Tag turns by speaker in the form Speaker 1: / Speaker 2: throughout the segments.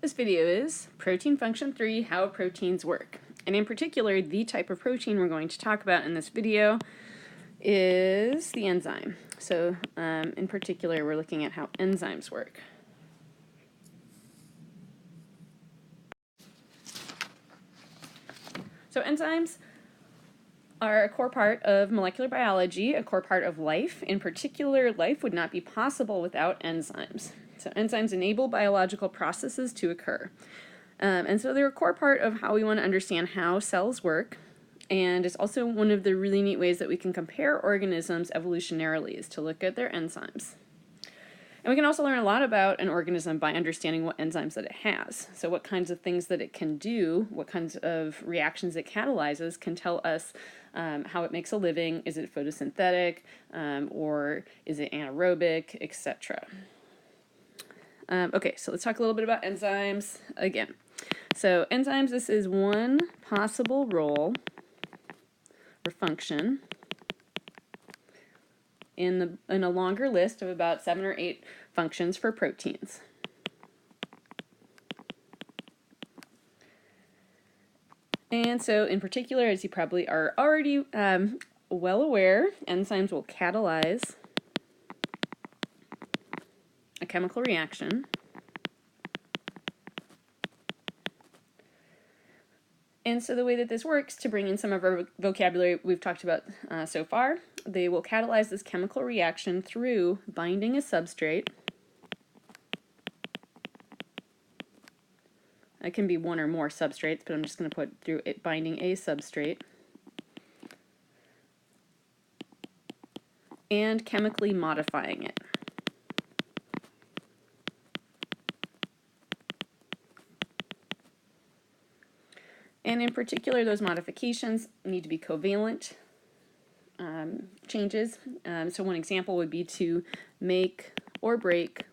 Speaker 1: This video is Protein Function 3, How Proteins Work. And in particular, the type of protein we're going to talk about in this video is the enzyme. So in particular, we're looking at how enzymes work. So enzymes are a core part of molecular biology, a core part of life. In particular, life would not be possible without enzymes. So enzymes enable biological processes to occur. And so they're a core part of how we want to understand how cells work. And it's also one of the really neat ways that we can compare organisms evolutionarily is to look at their enzymes. And we can also learn a lot about an organism by understanding what enzymes that it has. So what kinds of things that it can do, what kinds of reactions it catalyzes can tell us how it makes a living. Is it photosynthetic, or is it anaerobic, etc. Okay, so let's talk a little bit about enzymes again. So enzymes, this is one possible role or function in a longer list of about 7 or 8 functions for proteins. And so in particular, as you probably are already well aware, enzymes will catalyze a chemical reaction. And so the way that this works, to bring in some of our vocabulary we've talked about so far, they will catalyze this chemical reaction through binding a substrate. It can be one or more substrates, but I'm just going to put through it binding a substrate. And chemically modifying it. And in particular, those modifications need to be covalent changes. So one example would be to make or break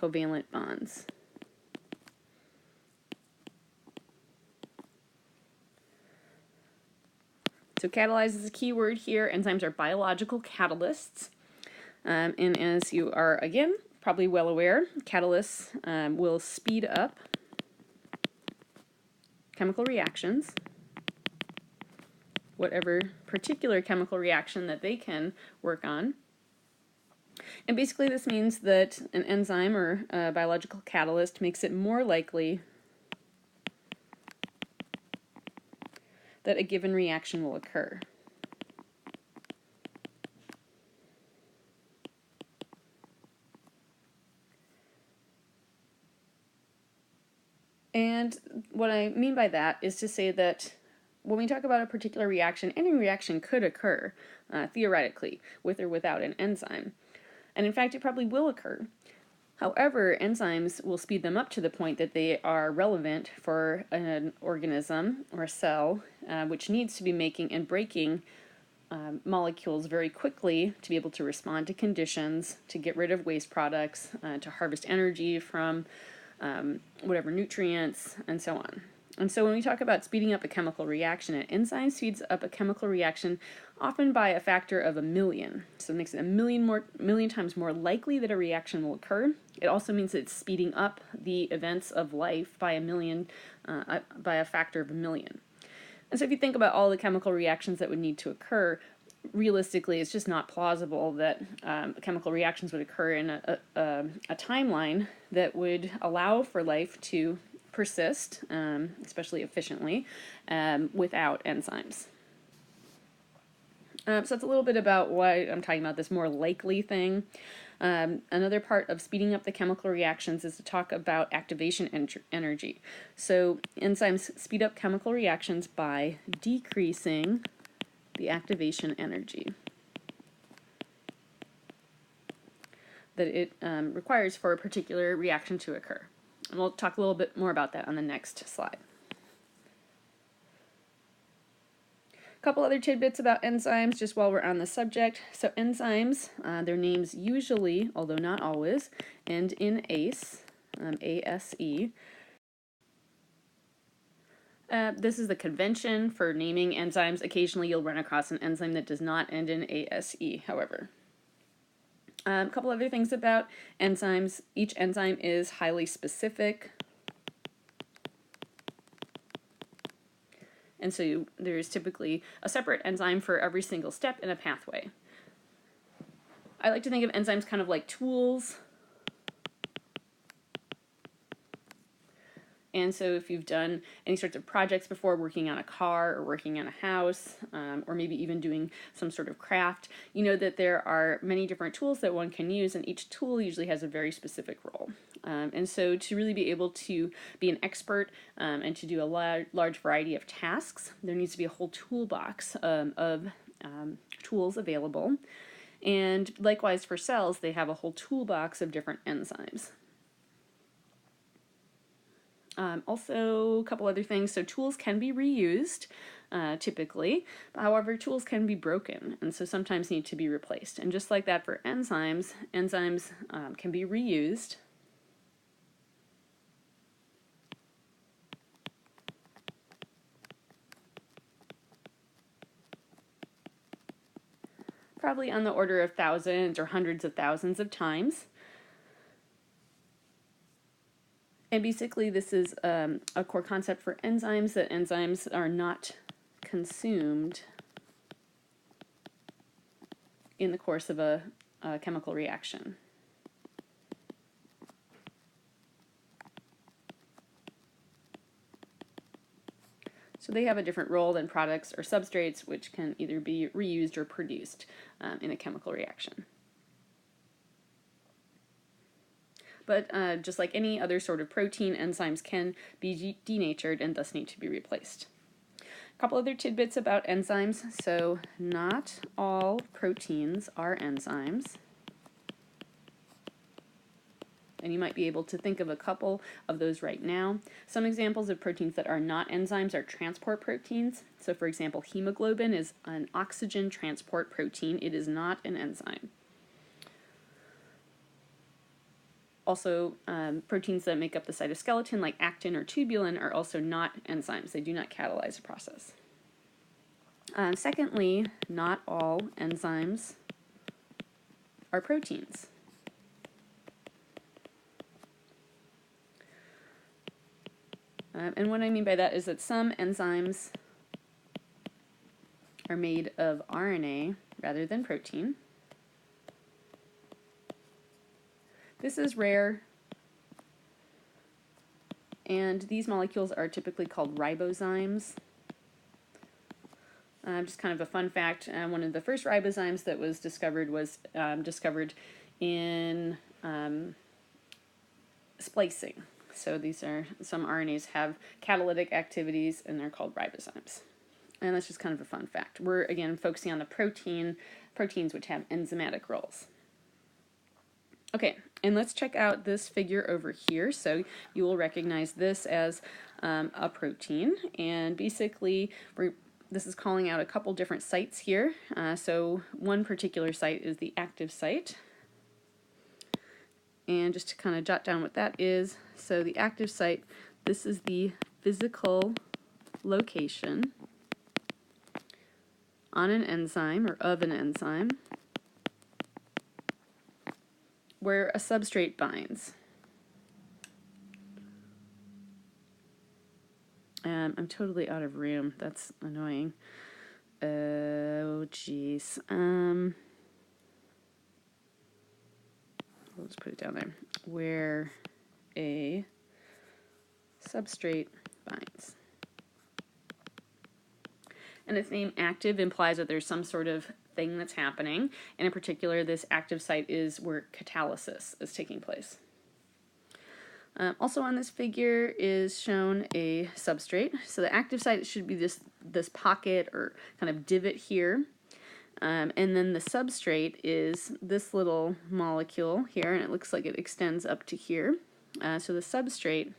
Speaker 1: covalent bonds. So catalyze is a key word here. Enzymes are biological catalysts. And as you are, again, probably well aware, catalysts will speed up chemical reactions, whatever particular chemical reaction that they can work on. And basically this means that an enzyme or a biological catalyst makes it more likely that a given reaction will occur. And what I mean by that is to say that when we talk about a particular reaction, any reaction could occur, theoretically, with or without an enzyme. And in fact, it probably will occur. However, enzymes will speed them up to the point that they are relevant for an organism or a cell, which needs to be making and breaking molecules very quickly to be able to respond to conditions, to get rid of waste products, to harvest energy from whatever nutrients, and so on. And so when we talk about speeding up a chemical reaction, an enzyme speeds up a chemical reaction often by a factor of 1,000,000. So it makes it a million times more likely that a reaction will occur. It also means that it's speeding up the events of life by by a factor of 1,000,000. And so if you think about all the chemical reactions that would need to occur, realistically, it's just not plausible that chemical reactions would occur in a timeline that would allow for life to persist, especially efficiently, without enzymes. So that's a little bit about why I'm talking about this more likely thing. Another part of speeding up the chemical reactions is to talk about activation energy. So enzymes speed up chemical reactions by decreasing the activation energy that it requires for a particular reaction to occur. And we'll talk a little bit more about that on the next slide. A couple other tidbits about enzymes just while we're on the subject. So enzymes, their names usually, although not always, end in ACE, A-S-E. This is the convention for naming enzymes. Occasionally you'll run across an enzyme that does not end in ASE, however. A couple other things about enzymes. Each enzyme is highly specific. And so there's typically a separate enzyme for every single step in a pathway. I like to think of enzymes kind of like tools. And so if you've done any sorts of projects before, working on a car or working on a house, or maybe even doing some sort of craft, you know that there are many different tools that one can use, and each tool usually has a very specific role. And so to really be able to be an expert and to do a large variety of tasks, there needs to be a whole toolbox of tools available. And likewise for cells, they have a whole toolbox of different enzymes. Also, a couple other things. So tools can be reused, typically. However, tools can be broken, and so sometimes need to be replaced. And just like that for enzymes, enzymes can be reused. Probably on the order of thousands or hundreds of thousands of times. And basically, this is a core concept for enzymes, that enzymes are not consumed in the course of a chemical reaction. So they have a different role than products or substrates, which can either be reused or produced in a chemical reaction. But just like any other sort of protein, enzymes can be denatured and thus need to be replaced. A couple other tidbits about enzymes. So not all proteins are enzymes. And you might be able to think of a couple of those right now. Some examples of proteins that are not enzymes are transport proteins. So for example, hemoglobin is an oxygen transport protein. It is not an enzyme. Also, proteins that make up the cytoskeleton, like actin or tubulin, are also not enzymes. They do not catalyze a process. Secondly, not all enzymes are proteins. And what I mean by that is that some enzymes are made of RNA rather than protein. This is rare, and these molecules are typically called ribozymes. Just kind of a fun fact, one of the first ribozymes that was discovered in splicing. So these are, some RNAs have catalytic activities and they're called ribozymes. And that's just kind of a fun fact. We're, again, focusing on the proteins which have enzymatic roles. Okay, and let's check out this figure over here. So you will recognize this as a protein, and basically this is calling out a couple different sites here. So one particular site is the active site. And just to kind of jot down what that is, so the active site, this is the physical location on an enzyme or of an enzyme where a substrate binds. I'm totally out of room. That's annoying. Oh, geez. We'll just put it down there. Where a substrate binds. And its name active implies that there's some sort of thing that's happening. And in particular, this active site is where catalysis is taking place. Also on this figure is shown a substrate. So the active site should be this pocket or kind of divot here. And then the substrate is this little molecule here, and it looks like it extends up to here. So the substrate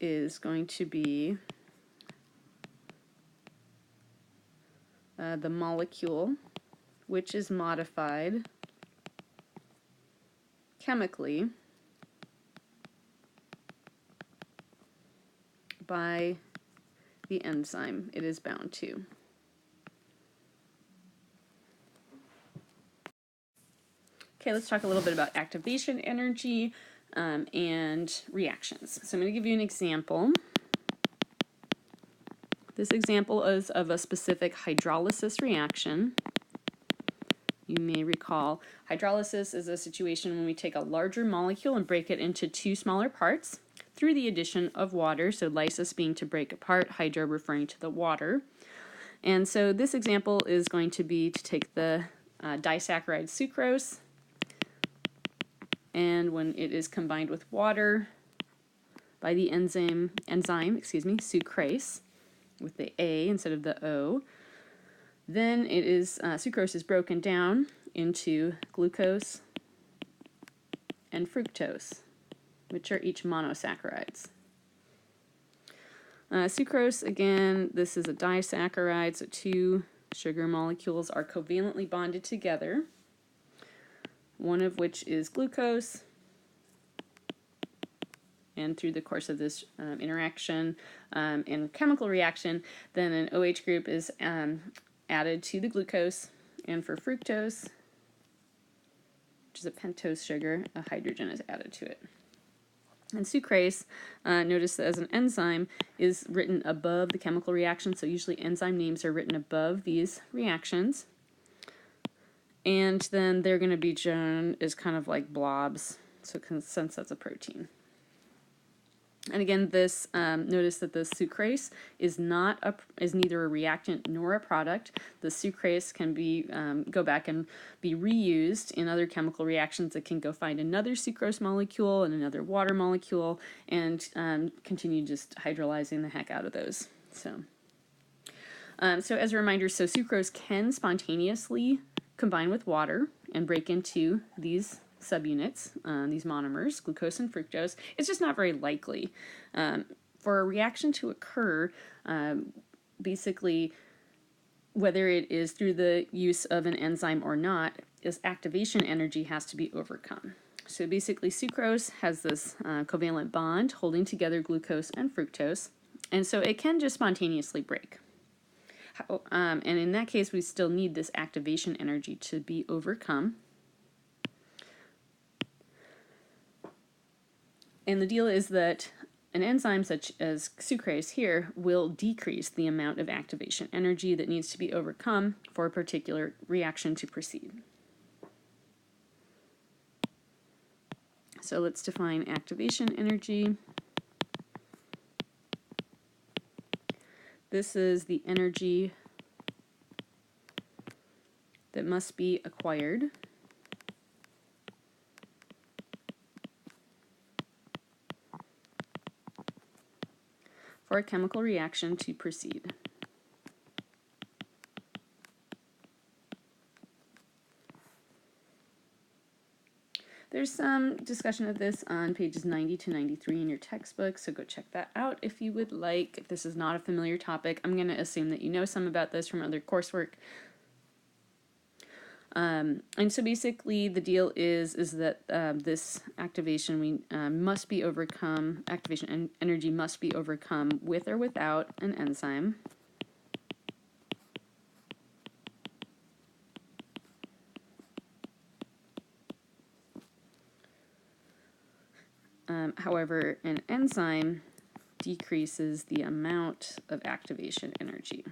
Speaker 1: is going to be the molecule which is modified chemically by the enzyme it is bound to. Okay, let's talk a little bit about activation energy and reactions. So I'm going to give you an example. This example is of a specific hydrolysis reaction. You may recall hydrolysis is a situation when we take a larger molecule and break it into two smaller parts through the addition of water, so lysis being to break apart, hydro referring to the water. And so this example is going to be to take the disaccharide sucrose, and when it is combined with water by the enzyme, sucrase, with the A instead of the O, then it is sucrose is broken down into glucose and fructose, which are each monosaccharides. Sucrose, again, this is a disaccharide, so two sugar molecules are covalently bonded together, one of which is glucose, and through the course of this interaction and chemical reaction, then an OH group is added to the glucose, and for fructose, which is a pentose sugar, a hydrogen is added to it. And sucrase, notice that as an enzyme, is written above the chemical reaction, so usually enzyme names are written above these reactions. And then they're going to be shown as kind of like blobs, so since that's a protein. And again, this notice that the sucrase is neither a reactant nor a product. The sucrase can be go back and be reused in other chemical reactions. It can go find another sucrose molecule and another water molecule and continue just hydrolyzing the heck out of those. So as a reminder, so sucrose can spontaneously combine with water and break into these subunits, these monomers, glucose and fructose. It's just not very likely. For a reaction to occur, basically, whether it is through the use of an enzyme or not, this activation energy has to be overcome. So basically, sucrose has this covalent bond holding together glucose and fructose, and so it can just spontaneously break. And in that case, we still need this activation energy to be overcome. And the deal is that an enzyme such as sucrase here will decrease the amount of activation energy that needs to be overcome for a particular reaction to proceed. So let's define activation energy. This is the energy that must be acquired for a chemical reaction to proceed. There's some discussion of this on pages 90 to 93 in your textbook, so go check that out if you would like. If this is not a familiar topic, I'm going to assume that you know some about this from other coursework. And so basically the deal is that this activation must be overcome, activation energy must be overcome with or without an enzyme. However, an enzyme decreases the amount of activation energy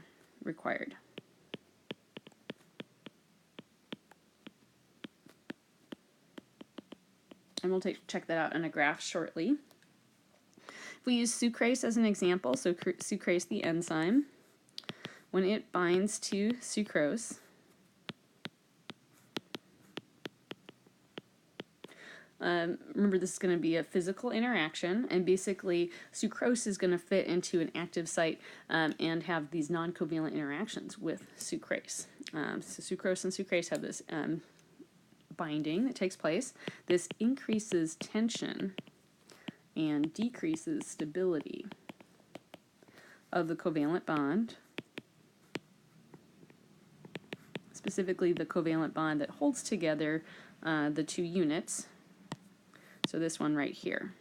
Speaker 1: required. And we'll check that out in a graph shortly. If we use sucrase as an example, so sucrase, the enzyme, when it binds to sucrose, remember this is going to be a physical interaction, and basically sucrose is going to fit into an active site and have these non-covalent interactions with sucrase. So sucrose and sucrase have this binding that takes place. This increases tension and decreases stability of the covalent bond, specifically the covalent bond that holds together the two units. So this one right here.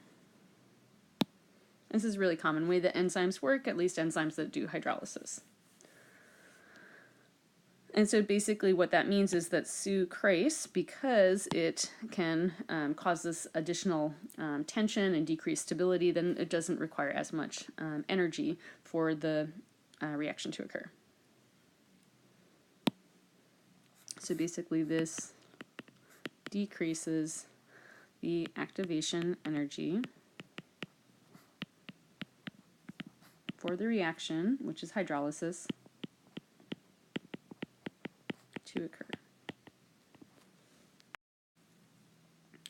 Speaker 1: This is a really common way that enzymes work, at least enzymes that do hydrolysis. And so basically what that means is that sucrase, because it can cause this additional tension and decreased stability, then it doesn't require as much energy for the reaction to occur. So basically this decreases the activation energy for the reaction, which is hydrolysis, to occur.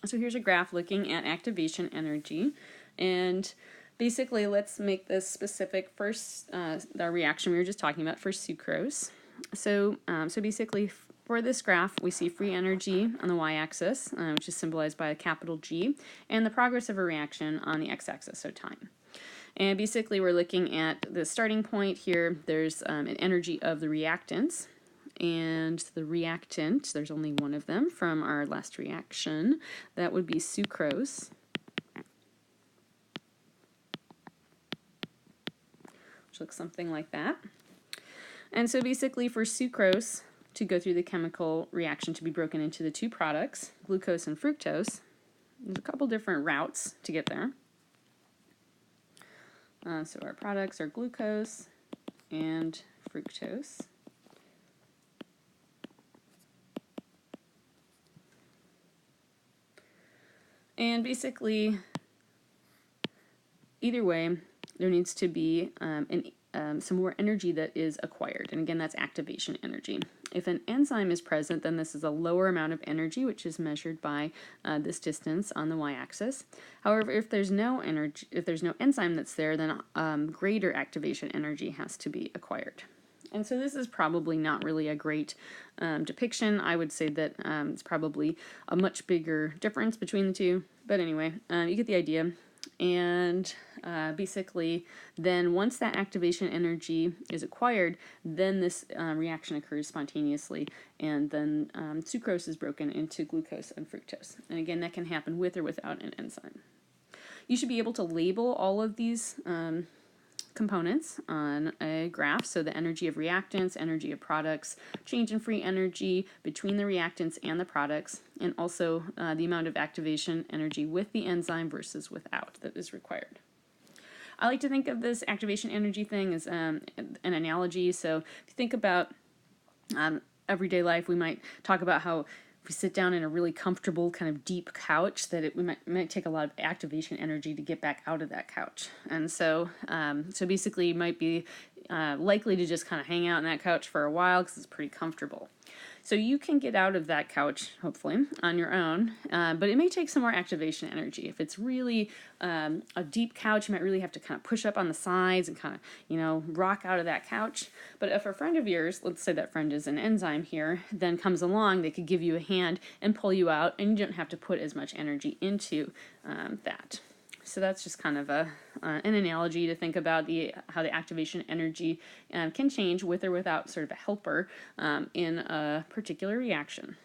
Speaker 1: So here's a graph looking at activation energy, and basically let's make this specific. First, the reaction we were just talking about for sucrose. So basically for this graph, we see free energy on the y-axis, which is symbolized by a capital G, and the progress of a reaction on the x-axis, so time. And basically we're looking at the starting point here. There's an energy of the reactants, and the reactant, there's only one of them from our last reaction. That would be sucrose, which looks something like that. And so basically for sucrose to go through the chemical reaction to be broken into the two products, glucose and fructose, there's a couple different routes to get there. So our products are glucose and fructose. And basically, either way, there needs to be some more energy that is acquired. And again, that's activation energy. If an enzyme is present, then this is a lower amount of energy, which is measured by this distance on the y-axis. However, if there's no enzyme that's there, then greater activation energy has to be acquired. And so this is probably not really a great depiction. I would say that it's probably a much bigger difference between the two. But anyway, you get the idea. And basically, then once that activation energy is acquired, then this reaction occurs spontaneously, and then sucrose is broken into glucose and fructose. And again, that can happen with or without an enzyme. You should be able to label all of these components on a graph. So the energy of reactants, energy of products, change in free energy between the reactants and the products, and also the amount of activation energy with the enzyme versus without that is required. I like to think of this activation energy thing as an analogy. So if you think about everyday life, we might talk about how if we sit down in a really comfortable kind of deep couch, that it might take a lot of activation energy to get back out of that couch. And so basically you might be likely to just kind of hang out on that couch for a while because it's pretty comfortable. So you can get out of that couch, hopefully, on your own, but it may take some more activation energy. If it's really a deep couch, you might really have to kind of push up on the sides and kind of, rock out of that couch. But if a friend of yours, let's say that friend is an enzyme here, then comes along, they could give you a hand and pull you out, and you don't have to put as much energy into that. So that's just kind of an analogy to think about how the activation energy can change with or without sort of a helper in a particular reaction.